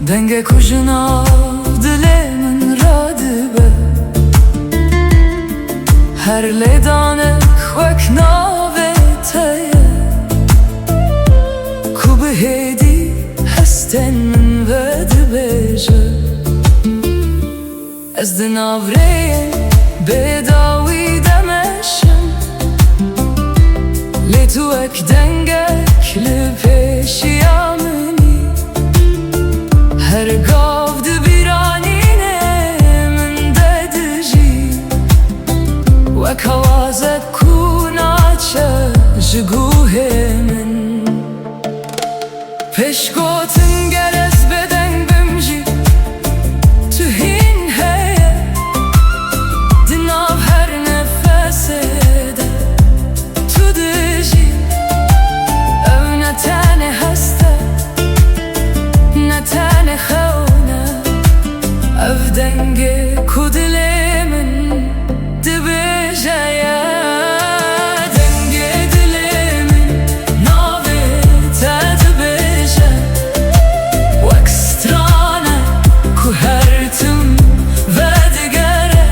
Denge kujna dile min radibe Her ledane xwek nave teye Ku bihêdî hestên min vedibêje Ez di navreyê bêdawî demeşim Lê tu wek dengek li pêşiya minî Her gav di bîranînê min de dijî Wek hewazek ku naçe ji guhê min Pêşgotin gel ez bêdeng bim jî Tu hîn heye Di nav her nefesê de Tu dijî Ew ne tenê hest e Ne tenê xewne Ev dengê ku dilê min dibêje ye Dengê dilê min navê te dibêje Wek stranek ku her tim vedigere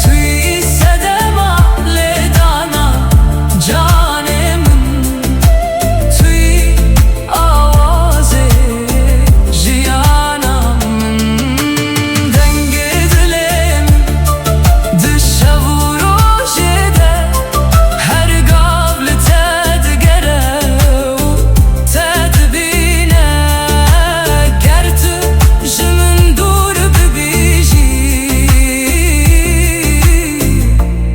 Tu yî sedema lêdana canê min Tu yî awazê jiyana min Dengê dilê min di şev û rojê de Her gav li te digere û te dibîne Ger tu ji min dûr bibîjî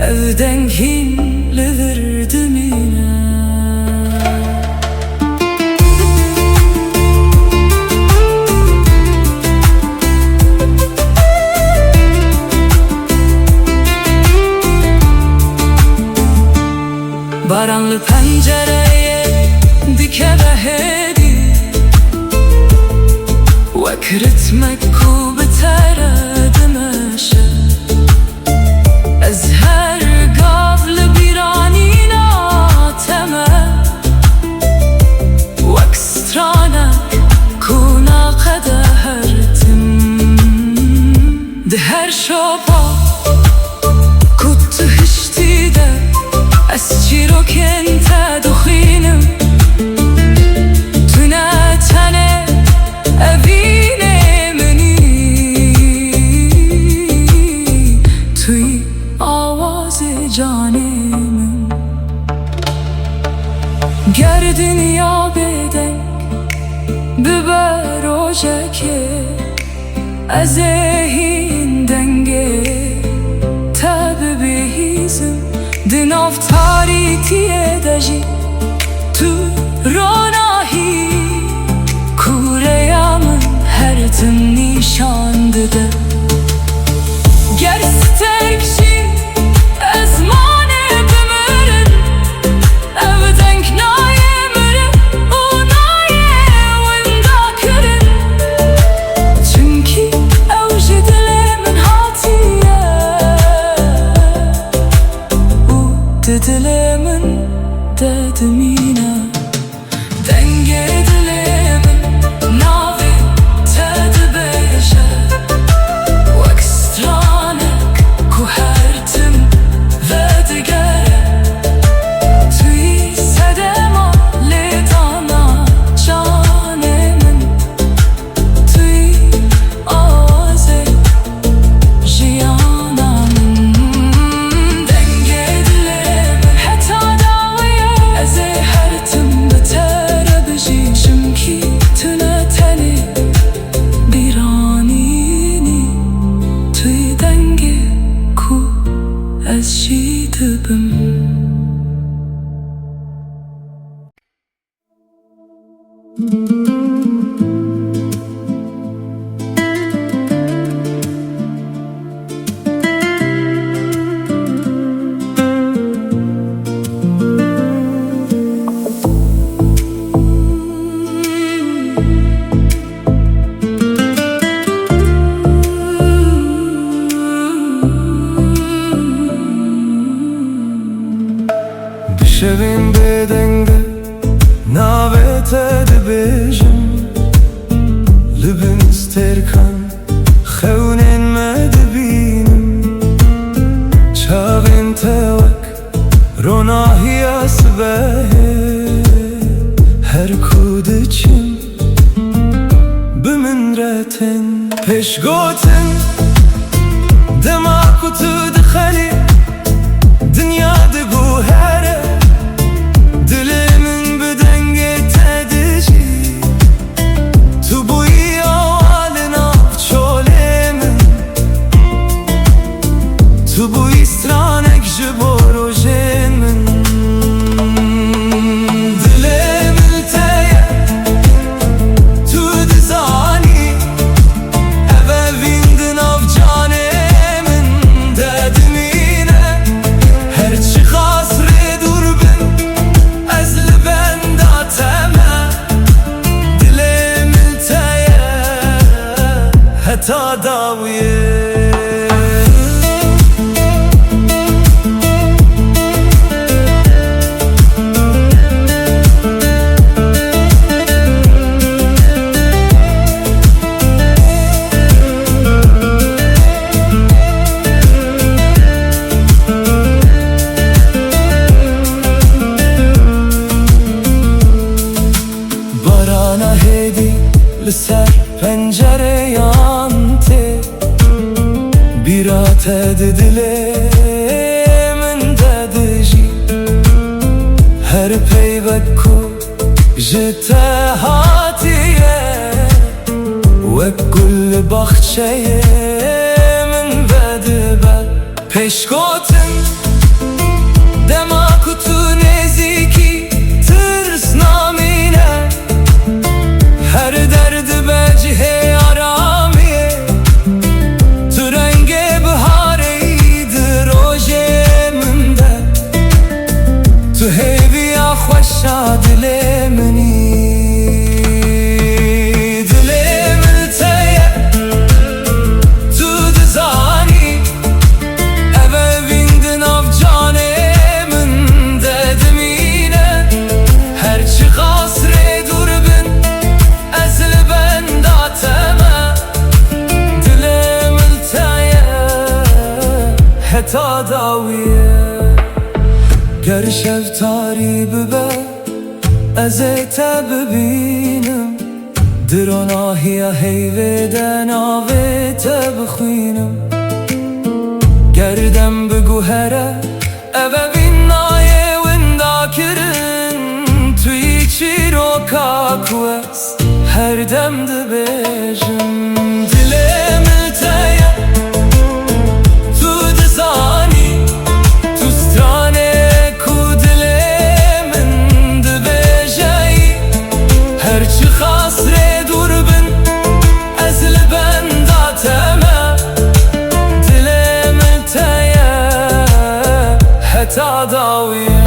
Ev deng hîn li vir dimîne Baran li pencereyê dikeve hêdî Wek ritmek ku bi te re dimeşe Ez her gav li bîranîna te me Wek stranek ku naqede her tim Di her şopa ku tu hiştî de Ez çîrokên te dixwînim Tu ne tenê evînê minî Tu yî awazê canê min Ger dinya bêdeng bibe rojekê Ez ê hîn dengê te bibihîzim Di nav tarîtiyê de jî Tu ronahî Ku rêya min her tim nîşan dide Ger stêrk jî ez manê bimirin Ev deng nayê mirin û nayê winda kirin Çunkî ew ji dilê min hatiye Di dilê min de dimîne Dengê dilê min navê te dibêje Wek stranek ku her tim vedigere Tu yî sedema lêdana canê min Tu yî awazê jiyana min Dengê dilê min heta dawiyê Ez ê her tim bi te re bijî Çimkî tu ne tenê bîranînî Tu yî dengê ku ez jî dibim Şevin bedenge navete de bej biçim بمنرتن پشگوتن دما کتو دخلی دنیا دگو هره دلمن بدنگه تدجی تو بوی آوالنا چولمن تو بوی استرانک جبروجن من تا داویه barana hedi لسر پنجره یانته بیرات دله من دادجی هر پیوت کو جته هاتیه و کل باخچه من بدبل پشگوتن دما کتو نزیکی ترس نامینه هر درد بجه آرامیه تو رنگ بهاره دروژه منده تو هیوی خوشا دل منی دل ملتیه تو دزانی اوه ویندن آف جانه من ددمینه هرچی قصره دور بن ازل بنداتمه دلم التایه حتا داویه گر شب تاری ببه ازیتا ببینم دراناهی هیویدن آویتا بخوینم گردم بگو هره اوه بینایه وندا کرن توی چی رو کاکوست هر دم ده بیجم دلم التایه تو دزانی تو سترانه کو دلمن ده بیجایی هرچی خاصره دور بن از لبنداتمه دلم التایه حتا داویه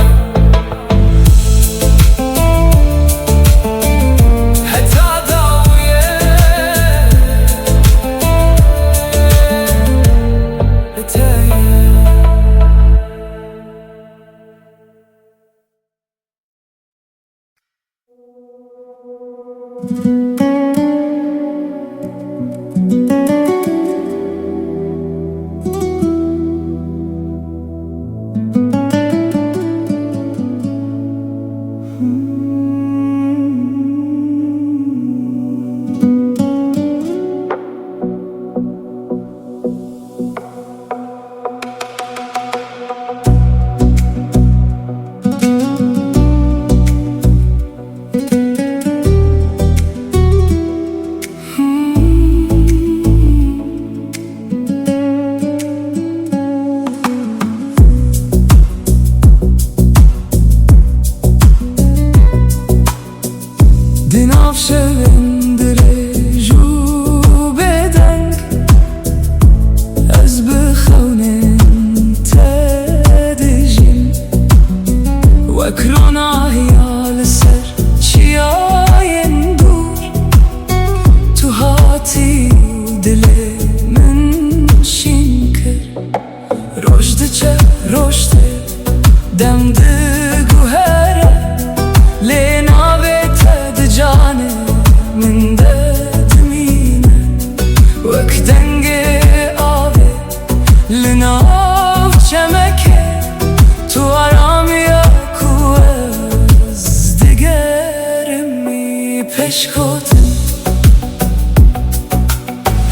من peşkotin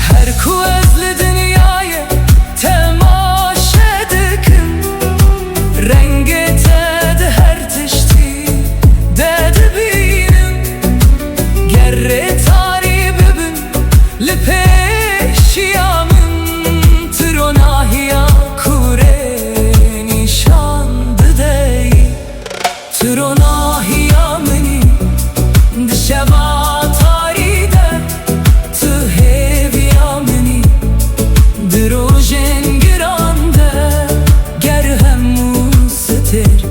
her ku ez li dünyayê temaşe dikim rengê te di her tiştî de dibînim ger rêtarî bibin li pêşiya min tironahiya kurê nîşan dideyî tironahiya minî di şeva tarî de tu hêviya minî di rojên giran de ger hemû stêrk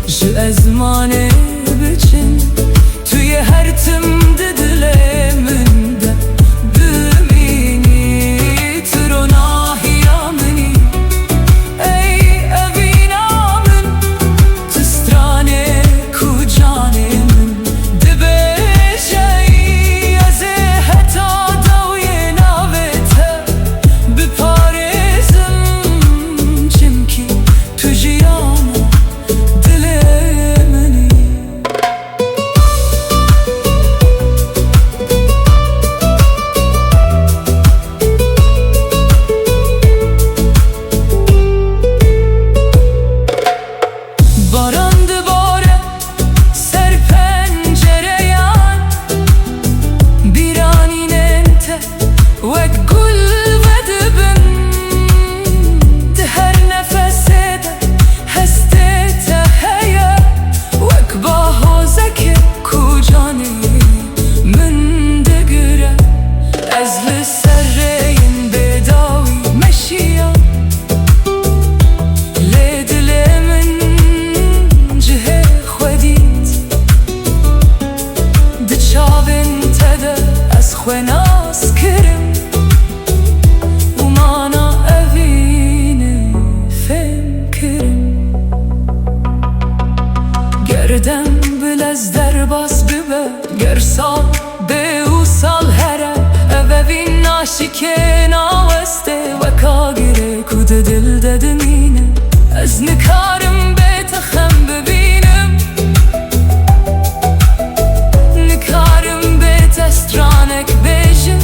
ji ezmanê biçin tu yê her tim di dilê min de bimînî tironahiya minî ey evîna min tu stranê ku canê min dibêjeyî ez ê heta dewiyê navê te biparêzim çimkî tu jiyana dilê minî baran dibare ser pencereyan biranînên te wek gul vedibin di her nefesê de hestê te heye wek bahozekê ku canê min digire ez li ser rêyên bêdawî meşiya lê dilê min cihê xwedît di çavên te de ez xwe nas kirim û mana evînê fêm kirim ger dem bil ez derbas bibe ger sal bê û sal here ev evîn naşikê nawestê weka girê ku di dil de dimîne ez nikarim bê te xem bibînim nikarim bê te stranek bêjim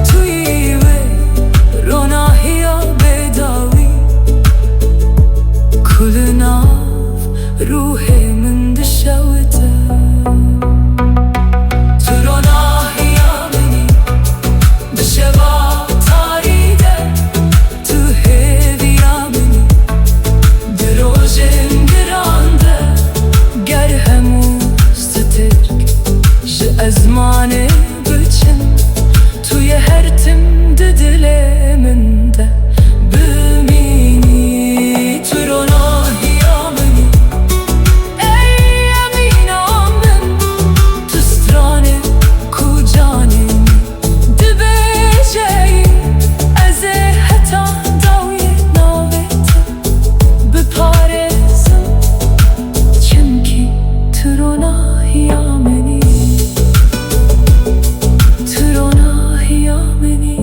tu yî wê ronahiya bêdawî ku li nav ruhê min dişewite tironahiya minî di şeva tarî de tu hêviya minî di rojên giran de ger hemû stêrk ji ezmanê biçin tu yê her tim di dilê min de bimînî tironahiya minî ey evîna min tu stranê ku canê min dibêjeyî ez ê heta dewiyê navê te biparêzim çimkî tironahiya minî tironahiya minî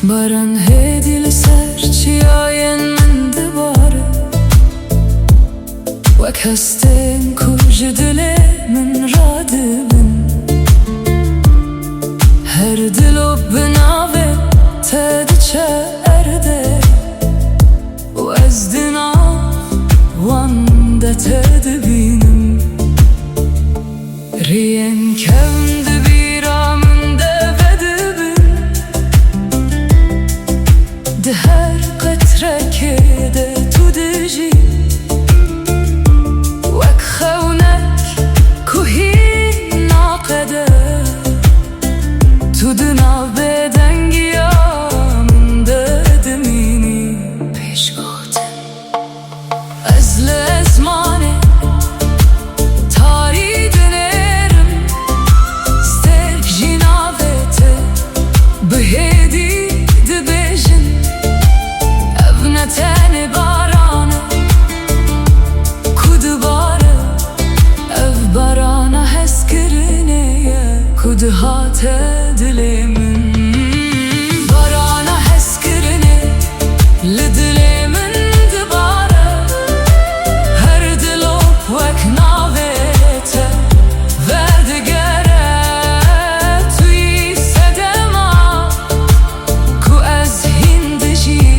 Baran هدي لسرچی آین من دوباره وک هستم کج دل من را دبن هر دلو بناوه تد چه ارده و از دنا وانده تد بینم ریم کند ده هر قطره که ده تو دجی وک خونک کوهی ناقده تو دنا بدنگی من ده دمینی پیش گوته از لزمانه تاری دنرم سترک جیناوته بهدی تن بارانه کود باره اف بارانه حس کرنه کود هات دل من بارانه حس کرنه لدل من دباره هر دلو وک ناویته وردگره توی صدما کو از هندجی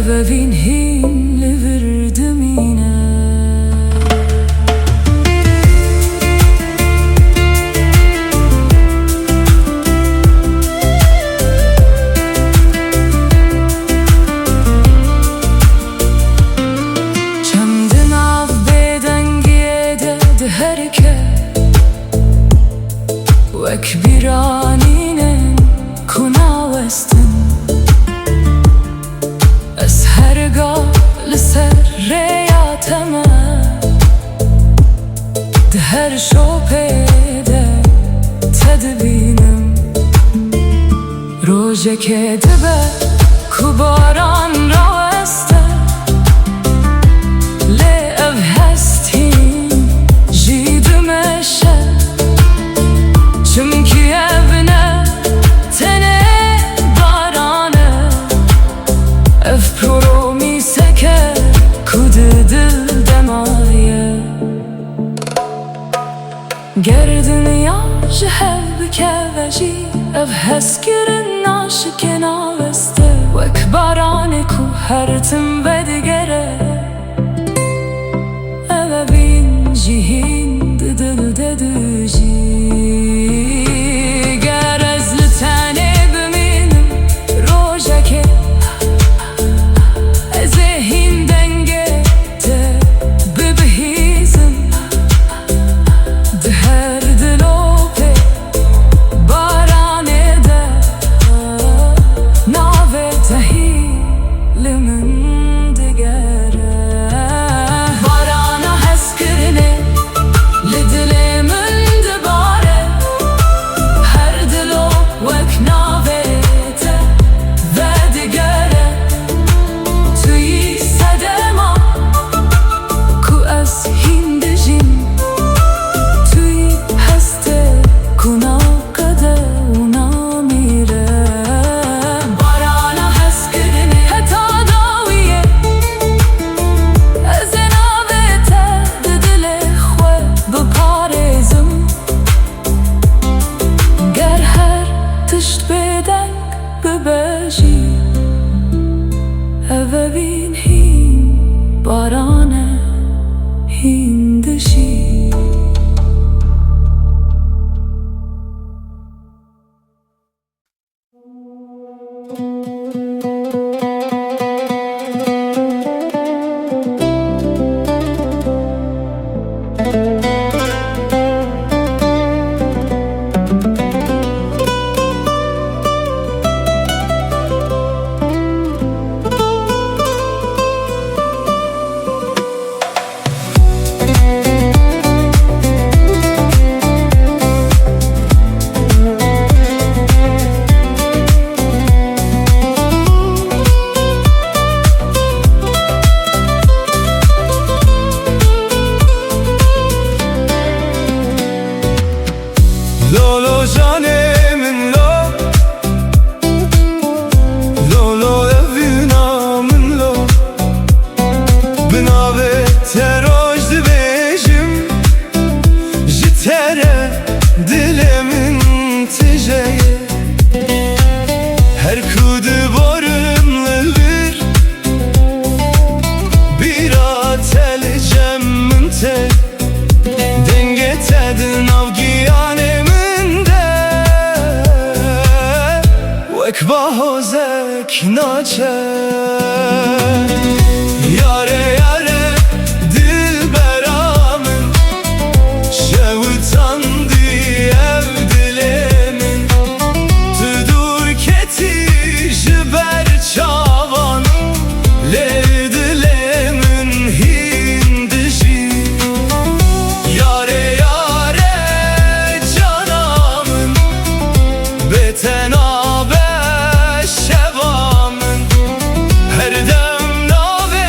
ببین هین لوردم اینه چند ناو بدنگیه ده هرکه وک بیرانینه کناوستن از هرگاه لسر ریاتمه ده هر شوپه ده تدبینم روژه که دبه کو باران راوسته لی او هستیم جیدمشه چمکی ابنه تنه بارانه اف پرو می سکه کود دل دمایه گردن یا جهب که وجی اف هست کرن ناشک ناوسته وک بارانه کو هرتم بدگره او بین جهین دل ددوجی لولو جانم لو لولو evina من لو بناوه تروج دبیجم جتره دلمن تجeye her kudu borumlu bir atel cemmente denge tedin avgiyaneminde vekbahozek naçe yare yare dilberamın şevutandı ev dilemin tüdur keti jiber çavan lev dilemin hindişi yare yare canamın betenabe şevamın her dem nave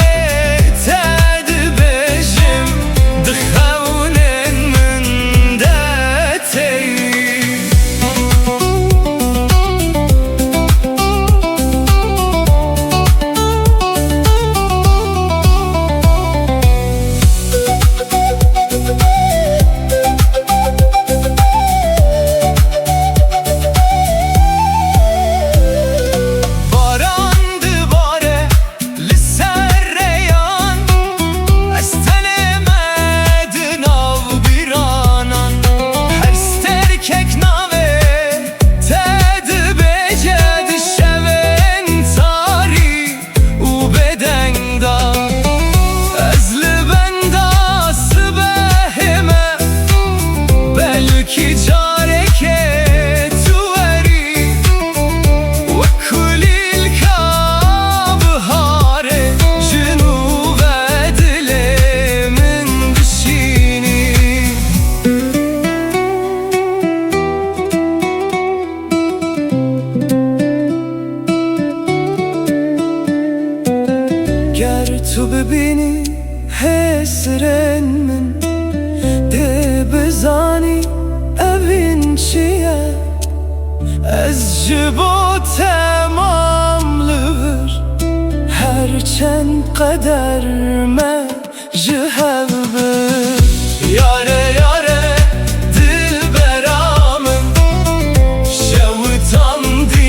tedbejim dıxevnen min detey Barandı bare lisserreyan estelemedin av bir anan her sterkek nave tedbecedi şeven tari u bedenda ezli benda sıbehime belki careke tuveri ve kulil kabhare cünuve dilemin dişini ger tu bibini hesren min de bezani evin çiye ez ji bo temamlıvır herçend qeder me ji hevbir yare yare dilberamın şevutandı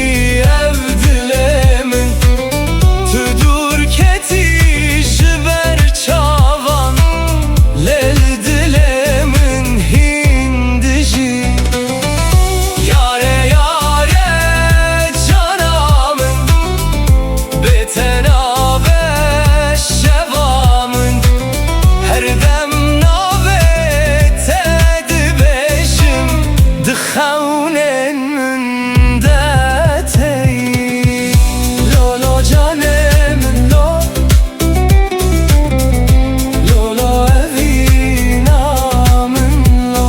ev dilemin tüdur keti jiber çavan lel dilemin hindişi yare yare canamın betenabe şevamın her dem nave tedbejim dıxevnen min detey lolo canem lo lolo evina min lo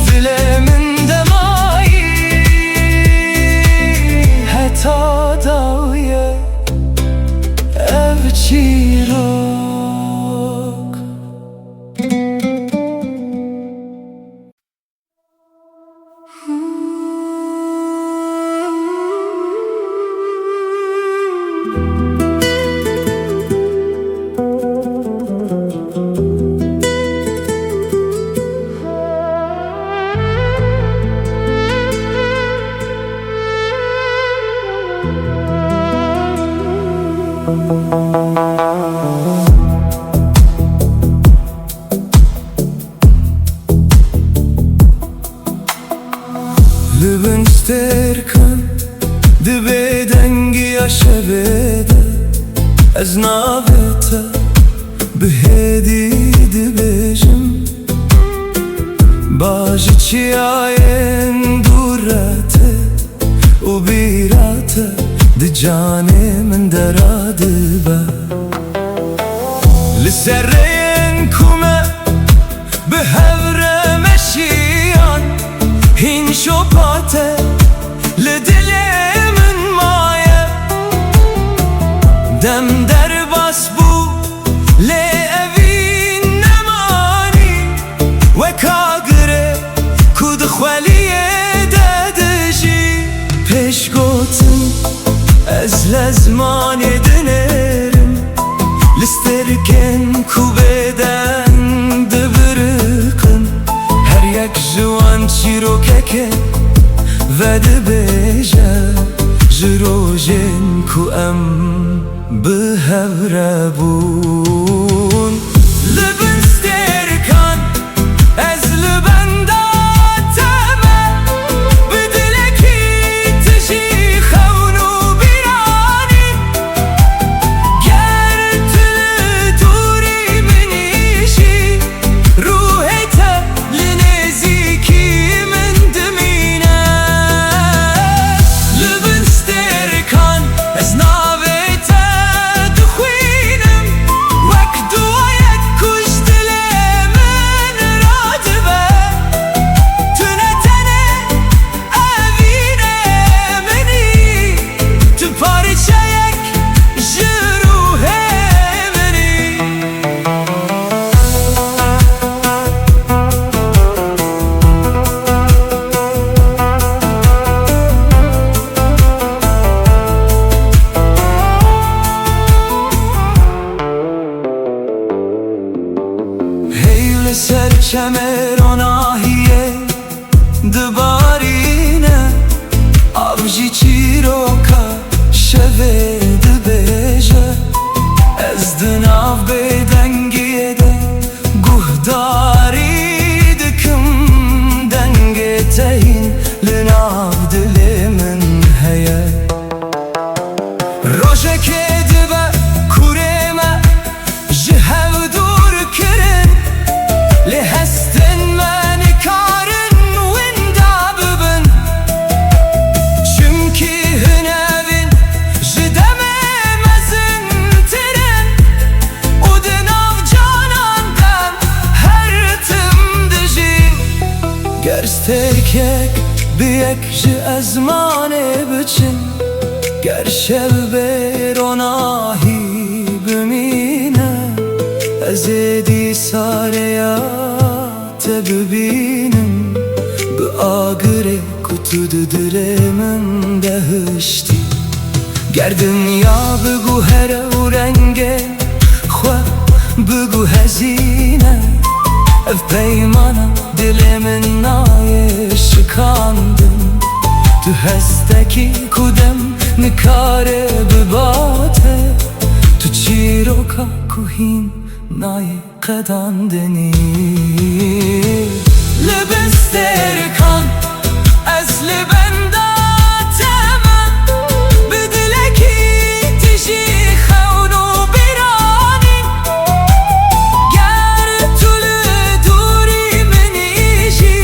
dilemin demayi heta dawiye ev çirok Lübün sterkan dibe dengi yaşebede ez navete bihedi dibejim bajı çiyayen durate u birate di canem deradi be lisserreyen kume bihevre meşiyan hin şopate le dilemin maye dem derbas bu le evin nemani ve kagre kud khwaliye ازمان دنرم لسترکن کو بدن دبرقن هر یک جوان چیروکه و دبیجه جروجن کو ام به هوربون لبن سترکن از لبنده تمه بدلکی تجی خونو بیرانی گر تل دوری منیشی روحیت لنزیکی من دمینه لبن سترکن از ناویت دخوینم وک دوایت کش دل من رادبه تنتنه اوینه منی تو پارچه یک جروح منی هیل سر چمران آهیه دبارینه آبجی چیروکا شوه دبیجه از دناو بدنگیه ده گهداری دکم دنگه تهین لناو دل من هیه روشه که دبه کورمه جهو دور کرن لهستن من کارن وندا ببن چمکی هنوین جدمه مزن ترن و دناو جانان دم هر تم دجین گرسترکک بیک جه ازمانه بچن گر شب بروناهی بمینه از دی ساریات ببینم به آگره کتو دل من دهشتی گر دنیا بگو هر و رنگه خواه بگو هزینه اف پیمانا دل من نای شکاندم تو هستکی کدم نکاره بباته تو چیروکا کوهین نای قداندنی لبن سترکن از لبنده تمه بدلکی تجی خونو بیرانی گر طول دوری منیشی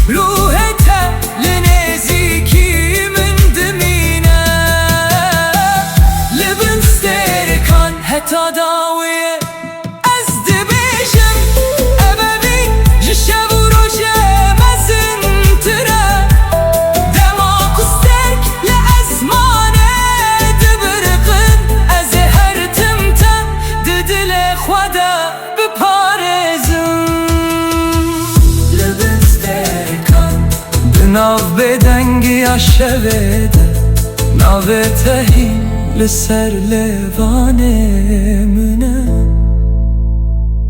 روحت لنزیکی من دمینه لبن سترکن حتی داویه از دبیشم ابوی جشب و روشه مزن تره دماغ و سترک لازمانه دبرقن از هر تمته دل خدا بپارزم لبن سترکن بناو بدنگی شویده ناو تهی لسر لوانه منه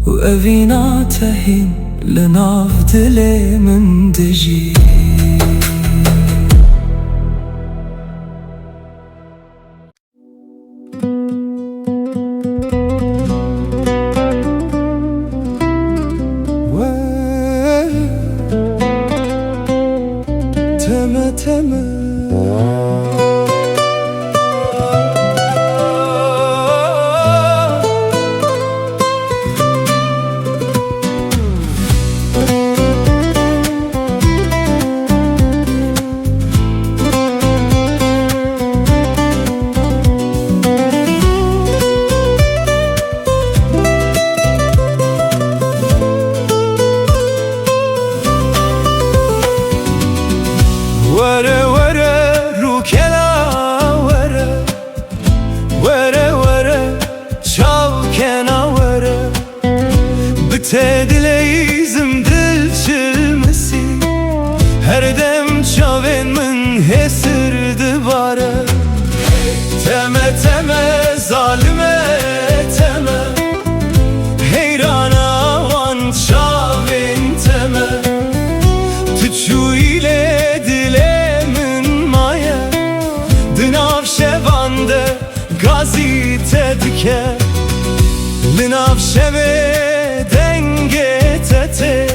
و اوینا تهین لناو دل من دجی تمه تمه وره وره رو کلا وره وره وره چاو کنا وره بته دلیزم دل چلمسی هر دم چاوین من هسر دباره تمه دناف شوه دنگه تته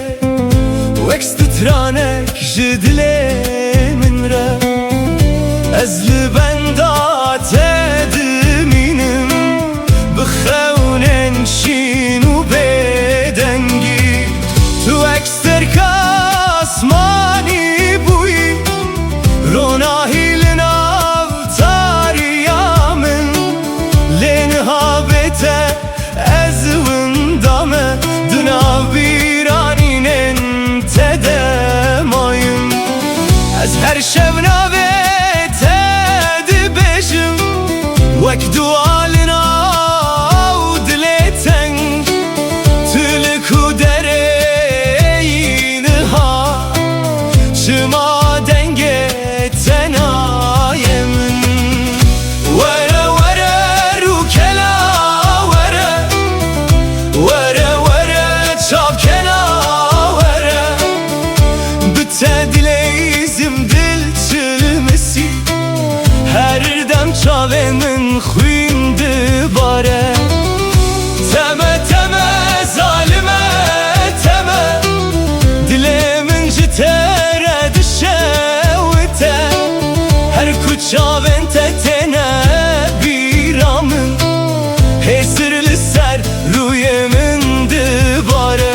وکست ترانک جدله من را از لبندات دمینم بخونن شینو بدنگی تو اکستر کاسمانی بوی روناهی لناو تاریا من لنها بته از وندامه دناو بیرانینن تدمایم از هر شب نابته دبشم وک دوالنا و دلتن تلکو درینها شما دنگه تنایم وره وره رو کلا وره وره وره چاب کلا وره بته دلیزم دل چلمسی هر دم چاوه من خوینده باره تمه تمه ظالمه تمه دل من جتره دشوته هر کچاوه تتنه بیرامن حسر لسر روی من دباره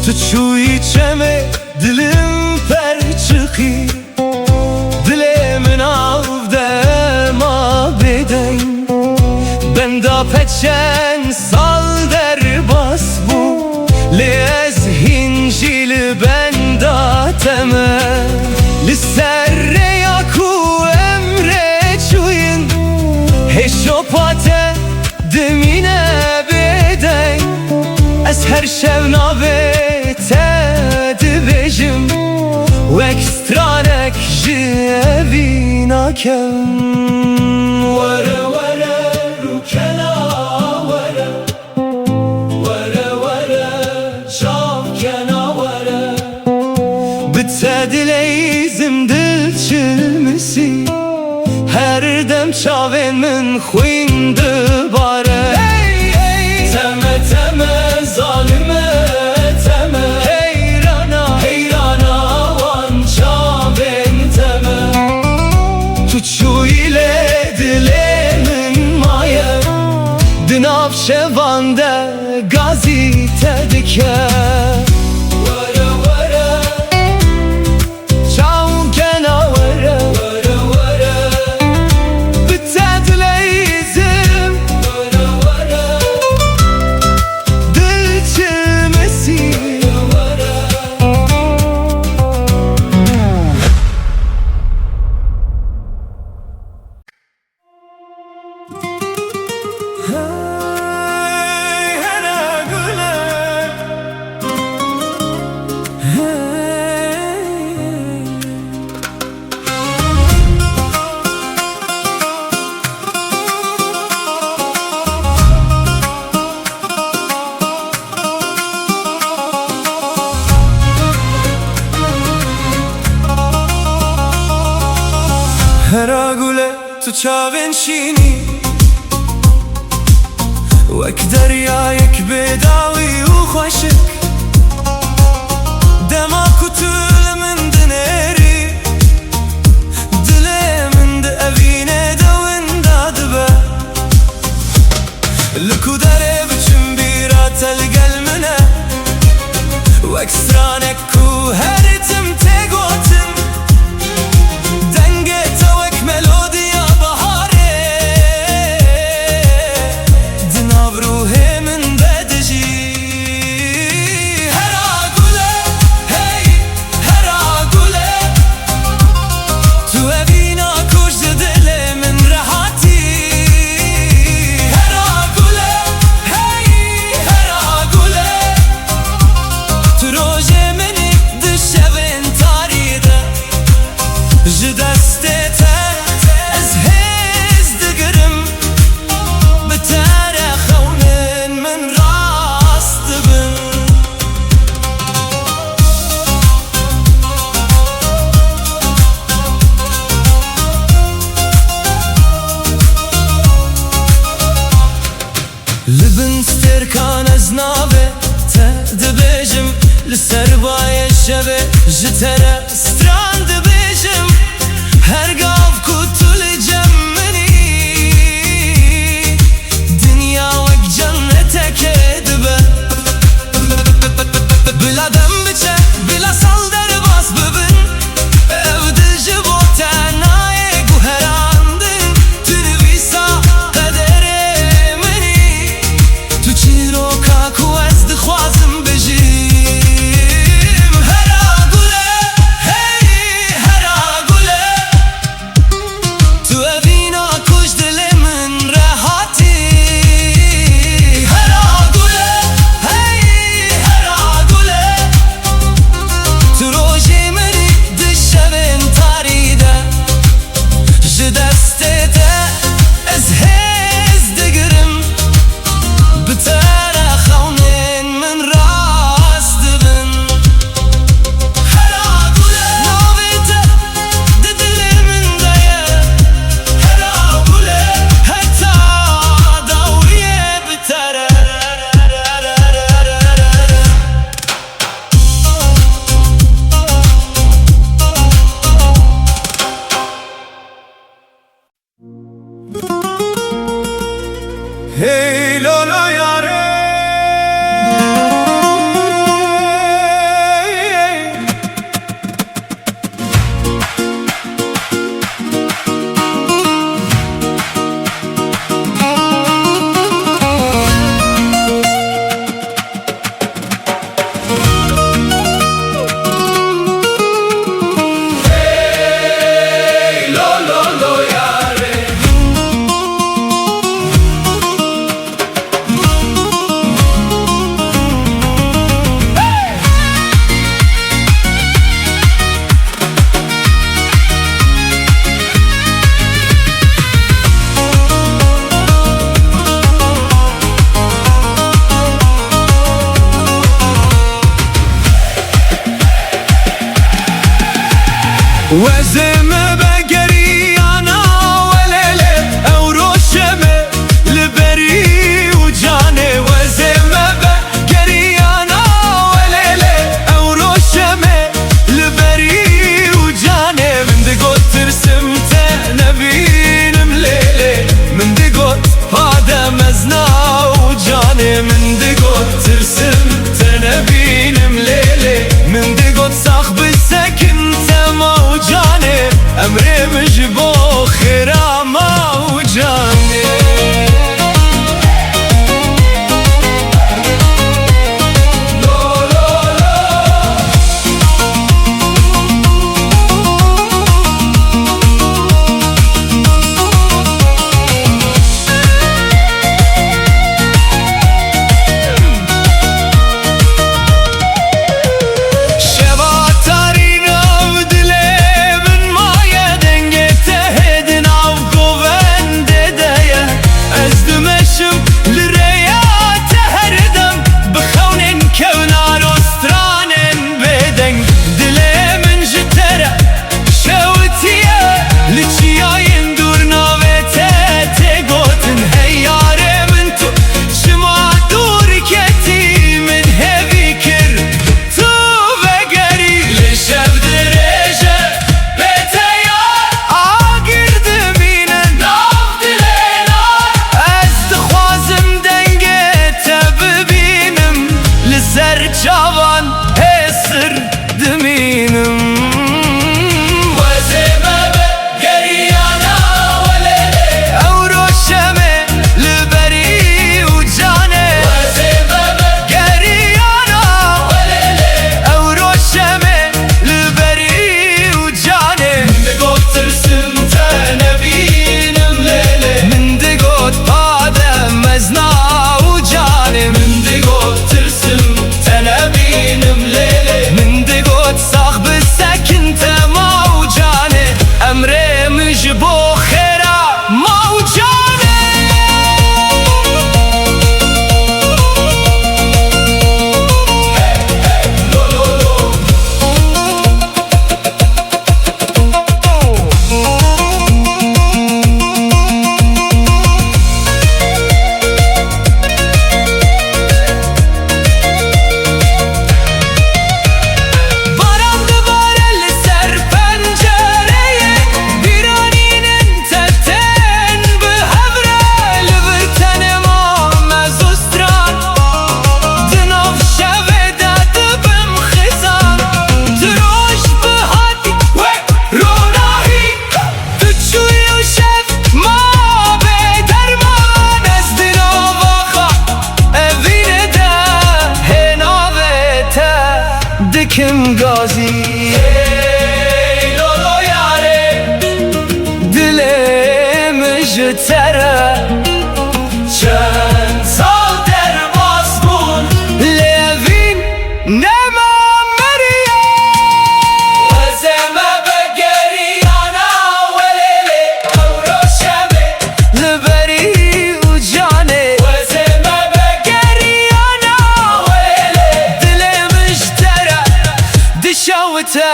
تو چوی چمه دلم پر چخی دل من آفده ما بدن بندا پچن سال در باس بو لیز هنجیل بندا تمه لسر یاکو امره چوین هشو پاته دمینه بدن از هر شب نابته دبجم و اکسترانک جوینا کم وره وره رو کلا وره وره وره شام کنا وره بته دلیزم دل چلمسی هر دم چاوین من خوینده باره تمه تمه ظالمه تمه حیرانا حیرانا وان چاوین تمه تو چویل دل من مایه دناف شوانده گازی تدکه وره وره چاو کنا وره وره وره بته دلیزم وره وره دل چلمسی هر گله تو چاوین شینی وک دریایک بداوی و خوشک دما کتول من دنری دل من ده اوینه دوین دادبه لکو داره بچم بیرا تلگل منه وک سرانک کو هرتم تگوتم هر كان ازنابه تدبجم لسرباي الشبه جترى ستران دبجم هرقاف كتل جمني دنيا وك جنتك دبه بلا دم بچه بلا سال در باس ببن evde jibotanaye guherandin tunvisa qaderemeni tu chiroka ku ez dixwazim bejim hera gule hey hera gule tu evina kuj dilimin rahati hera gule hey hera gule tu rojimeni dişevin taride ji destê te ez hêz digirim bi tere xewnên min rast dibin hera gule navê te di dilê min de ye hera gule heta dawiyê bi tere Hey lolo yare Hey lolo yare وزم بقريانا وليلة أو روشمة لبري وجاني وزم بقريانا وليلة أو روشمة لبري وجاني من دقوت ترسمت نبين مليلة من دقوت هذا مزنا وجاني من دقوت ترسمت نبين مليلة من دقوت صاحب السكن موجاني أمر ترى چند سال در باز بون لوین نما مریا وزمه بگریانا ولیلی اورو شمه لبری و جانه وزمه بگریانا ولیلی دل مشترى دشوته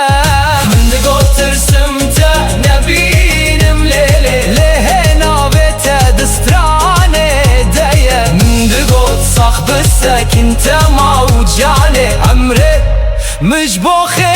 من دگو ترسم تا نبینم لیلی لهنا بيته دسترانه دايه من دگو صاحب الساكن تما وجانه عمري مش بوخي